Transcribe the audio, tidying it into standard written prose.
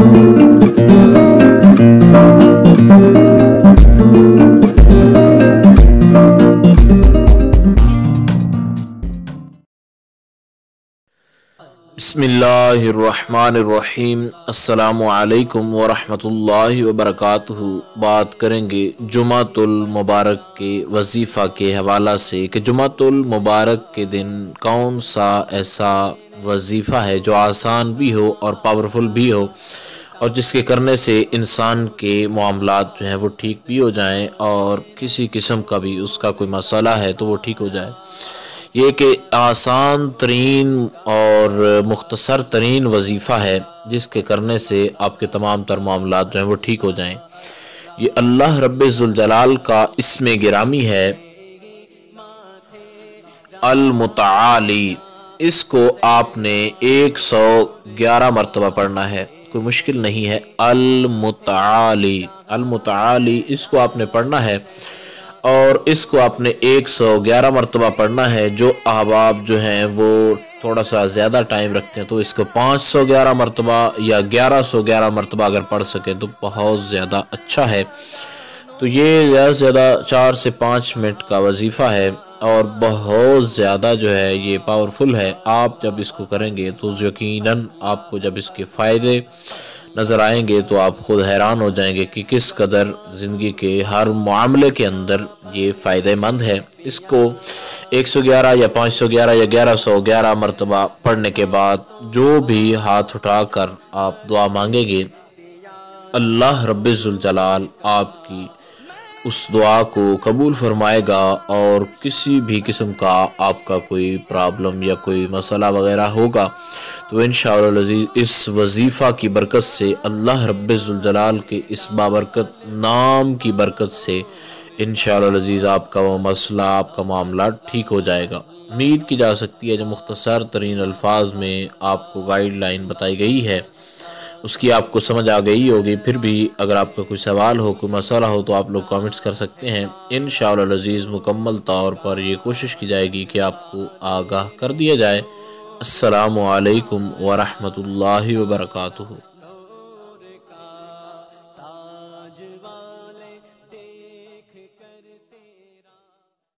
बिस्मिल्लाहिर्रहमानिर्रहीम। अस्सलामु अलैकुम वरहमतुल्लाहि वबरकातुहू। बात करेंगे जुमातुल मुबारक के वजीफ़ा के हवाला से कि जुमातुल मुबारक के दिन कौन सा ऐसा वजीफ़ा है जो आसान भी हो और पावरफुल भी हो और जिसके करने से इंसान के मामलात जो हैं वो ठीक भी हो जाएं और किसी किस्म का भी उसका कोई मसला है तो वो ठीक हो जाए। ये कि आसान तरीन और मुख्तसर तरीन वजीफ़ा है जिसके करने से आपके तमाम तर मामलात जो हैं वो ठीक हो जाएं। ये अल्लाह रब्बे ज़ुल जलाल का इसमें गिरामी है अल मुतआली। इसको आपने 111 मरतबा पढ़ना है, कोई मुश्किल नहीं है। अल मुतआली इसको आपने पढ़ना है और इसको आपने 111 मरतबा पढ़ना है। जो अहबाब जो हैं वो थोड़ा सा ज़्यादा टाइम रखते हैं तो इसको 511 मरतबा या 1111 मरतबा अगर पढ़ सकें तो बहुत ज़्यादा अच्छा है। तो ये ज़्यादा से ज़्यादा 4 से 5 मिनट का वजीफ़ा है और बहुत ज़्यादा जो है ये पावरफुल है। आप जब इसको करेंगे तो यकीनन आपको जब इसके फ़ायदे नज़र आएंगे तो आप ख़ुद हैरान हो जाएंगे कि किस कदर ज़िंदगी के हर मामले के अंदर ये फ़ायदेमंद है। इसको 111 या 511 या 1111 मरतबा पढ़ने के बाद जो भी हाथ उठाकर आप दुआ मांगेंगे अल्लाह रब्बे ज़ुल जलाल आपकी उस दुआ को कबूल फरमाएगा और किसी भी किस्म का आपका कोई प्रॉब्लम या कोई मसला वगैरह होगा तो इंशाअल्लाह अज़ीज़ इस वजीफ़ा की बरकत से अल्लाह रब्बे ज़ुल जलाल के इस बाबरकत नाम की बरकत से इंशाअल्लाह अज़ीज़ आपका वो मसला आपका मामला ठीक हो जाएगा। उम्मीद की जा सकती है जो मुख्तसर तरीन अल्फाज में आपको गाइडलाइन बताई गई है उसकी आपको समझ आ गई होगी। फिर भी अगर आपका कोई सवाल हो कोई मसला हो तो आप लोग कमेंट्स कर सकते हैं। इंशाअल्लाह अज़ीज़ मुकम्मल तौर पर ये कोशिश की जाएगी कि आपको आगाह कर दिया जाए। अस्सलामु अलैकुम वरहमतुल्लाहि वबरकातुहू।